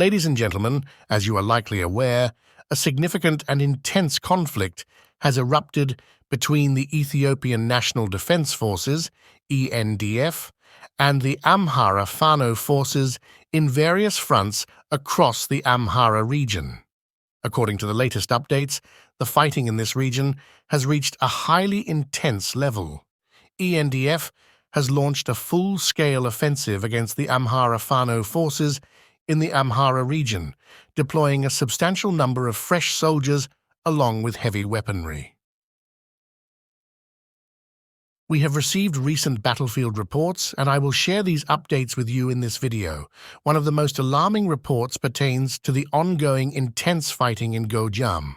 Ladies and gentlemen, as you are likely aware, a significant and intense conflict has erupted between the Ethiopian National Defense Forces, ENDF, and the Amhara Fano forces in various fronts across the Amhara region. According to the latest updates, the fighting in this region has reached a highly intense level. ENDF has launched a full-scale offensive against the Amhara Fano forces in the Amhara region, deploying a substantial number of fresh soldiers along with heavy weaponry. We have received recent battlefield reports, and I will share these updates with you in this video. One of the most alarming reports pertains to the ongoing intense fighting in Gojam.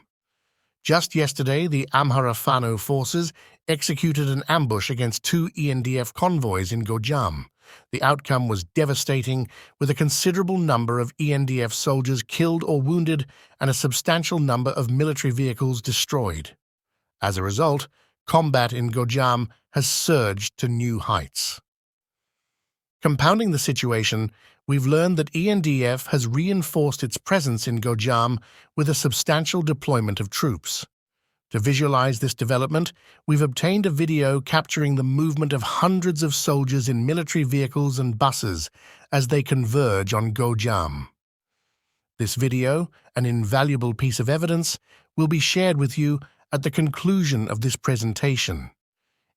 Just yesterday, the Amhara Fano forces executed an ambush against two ENDF convoys in Gojam. The outcome was devastating, with a considerable number of ENDF soldiers killed or wounded and a substantial number of military vehicles destroyed. As a result, combat in Gojam has surged to new heights. Compounding the situation, we've learned that ENDF has reinforced its presence in Gojam with a substantial deployment of troops. To visualize this development, we've obtained a video capturing the movement of hundreds of soldiers in military vehicles and buses as they converge on Gojam. This video, an invaluable piece of evidence, will be shared with you at the conclusion of this presentation.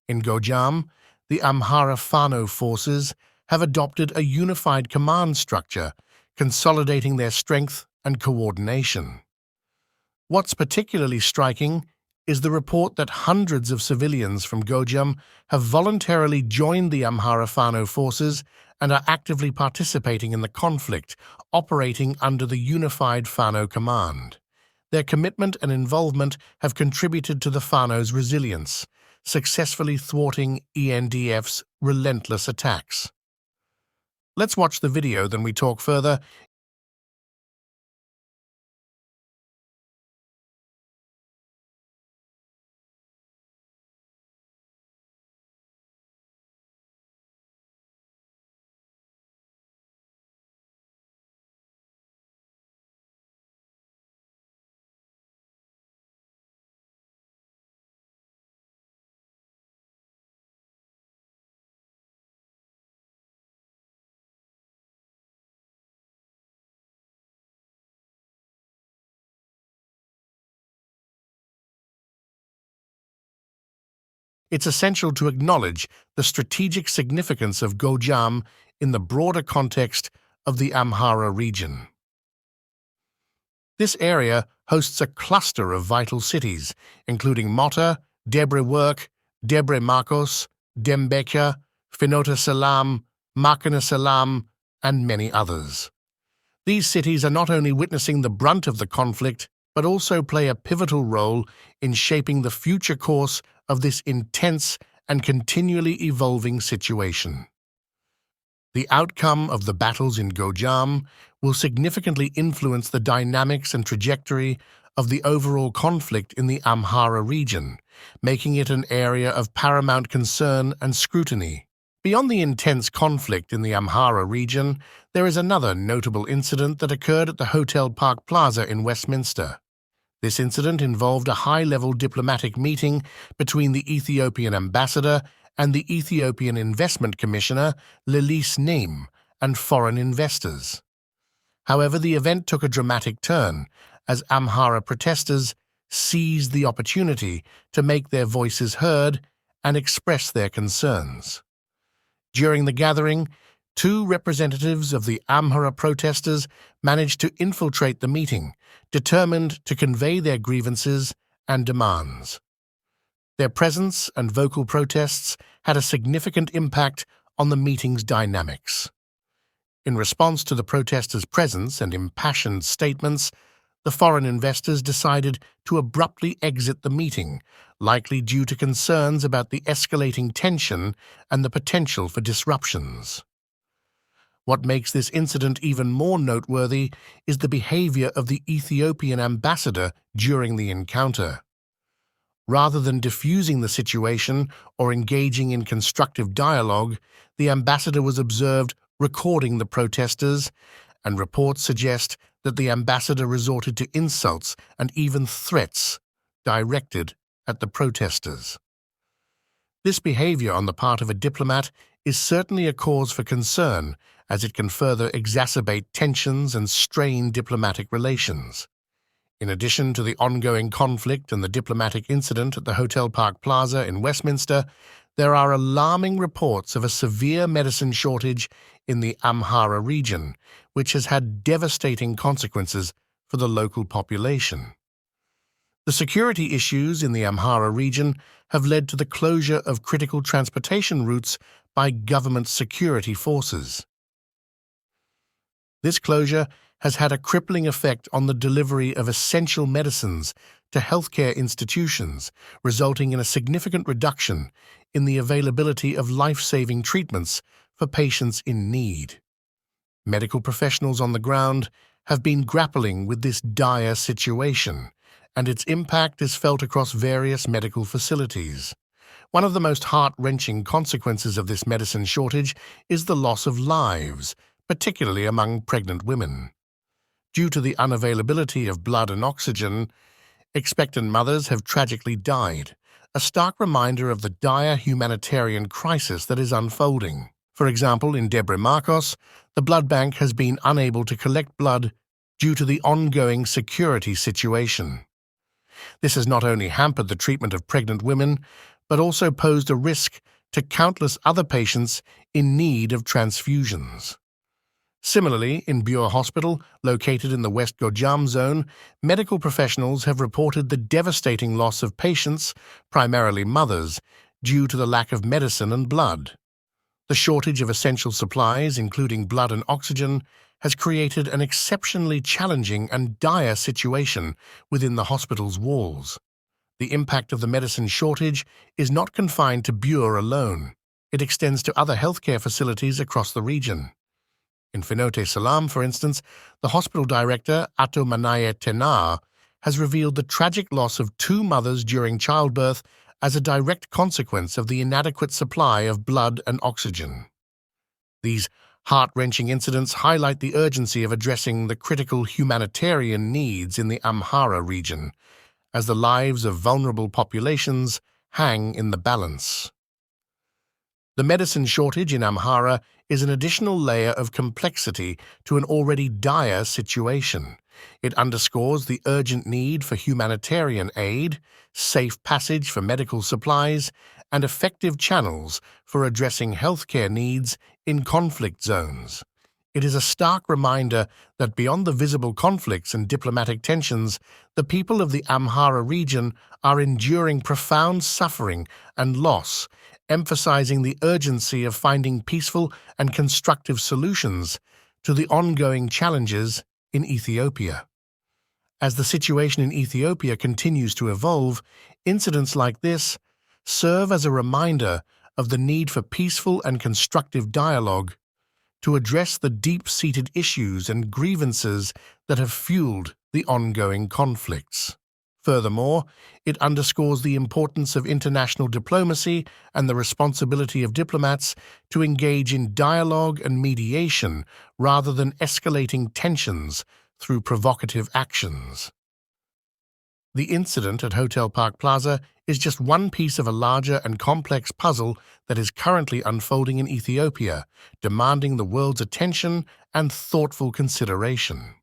In Gojam, the Amhara Fano forces have adopted a unified command structure, consolidating their strength and coordination. What's particularly striking is the report that hundreds of civilians from Gojam have voluntarily joined the Amhara Fano forces and are actively participating in the conflict, operating under the unified Fano command. Their commitment and involvement have contributed to the Fano's resilience, successfully thwarting ENDF's relentless attacks. Let's watch the video, then we talk further. It's essential to acknowledge the strategic significance of Gojam in the broader context of the Amhara region. This area hosts a cluster of vital cities, including Mota, Debre Work, Debre Marcos, Dembeka, Finota Salam, Makana Salam, and many others. These cities are not only witnessing the brunt of the conflict, but also play a pivotal role in shaping the future course of this intense and continually evolving situation. The outcome of the battles in Gojam will significantly influence the dynamics and trajectory of the overall conflict in the Amhara region, making it an area of paramount concern and scrutiny. Beyond the intense conflict in the Amhara region, there is another notable incident that occurred at the Hotel Park Plaza in Westminster. This incident involved a high-level diplomatic meeting between the Ethiopian ambassador and the Ethiopian Investment Commissioner, Lelis Neem, and foreign investors. However, the event took a dramatic turn as Amhara protesters seized the opportunity to make their voices heard and express their concerns. During the gathering, two representatives of the Amhara protesters managed to infiltrate the meeting, determined to convey their grievances and demands. Their presence and vocal protests had a significant impact on the meeting's dynamics. In response to the protesters' presence and impassioned statements, the foreign investors decided to abruptly exit the meeting, likely due to concerns about the escalating tension and the potential for disruptions. What makes this incident even more noteworthy is the behavior of the Ethiopian ambassador during the encounter. Rather than diffusing the situation or engaging in constructive dialogue, the ambassador was observed recording the protesters and reports suggest that the ambassador resorted to insults and even threats directed at the protesters. This behavior on the part of a diplomat is certainly a cause for concern, as it can further exacerbate tensions and strain diplomatic relations. In addition to the ongoing conflict and the diplomatic incident at the Hotel Park Plaza in Westminster, there are alarming reports of a severe medicine shortage in the Amhara region, which has had devastating consequences for the local population. The security issues in the Amhara region have led to the closure of critical transportation routes by government security forces. This closure has had a crippling effect on the delivery of essential medicines to healthcare institutions, resulting in a significant reduction in the availability of life-saving treatments for patients in need. Medical professionals on the ground have been grappling with this dire situation, and its impact is felt across various medical facilities. One of the most heart-wrenching consequences of this medicine shortage is the loss of lives, particularly among pregnant women. Due to the unavailability of blood and oxygen, expectant mothers have tragically died, a stark reminder of the dire humanitarian crisis that is unfolding. For example, in Debre Marcos, the blood bank has been unable to collect blood due to the ongoing security situation. This has not only hampered the treatment of pregnant women, but also posed a risk to countless other patients in need of transfusions. Similarly, in Bure Hospital, located in the West Gojam zone, medical professionals have reported the devastating loss of patients, primarily mothers, due to the lack of medicine and blood. The shortage of essential supplies, including blood and oxygen, has created an exceptionally challenging and dire situation within the hospital's walls. The impact of the medicine shortage is not confined to Bure alone. It extends to other healthcare facilities across the region. In Finote Salam, for instance, the hospital director, Ato Manaye Tenar, has revealed the tragic loss of 2 mothers during childbirth as a direct consequence of the inadequate supply of blood and oxygen. These heart-wrenching incidents highlight the urgency of addressing the critical humanitarian needs in the Amhara region, as the lives of vulnerable populations hang in the balance. The medicine shortage in Amhara is an additional layer of complexity to an already dire situation. It underscores the urgent need for humanitarian aid, safe passage for medical supplies, and effective channels for addressing healthcare needs in conflict zones. It is a stark reminder that beyond the visible conflicts and diplomatic tensions, the people of the Amhara region are enduring profound suffering and loss, emphasizing the urgency of finding peaceful and constructive solutions to the ongoing challenges in Ethiopia. As the situation in Ethiopia continues to evolve, incidents like this serve as a reminder of the need for peaceful and constructive dialogue to address the deep-seated issues and grievances that have fueled the ongoing conflicts. Furthermore, it underscores the importance of international diplomacy and the responsibility of diplomats to engage in dialogue and mediation rather than escalating tensions through provocative actions. The incident at Hotel Park Plaza is just one piece of a larger and complex puzzle that is currently unfolding in Ethiopia, demanding the world's attention and thoughtful consideration.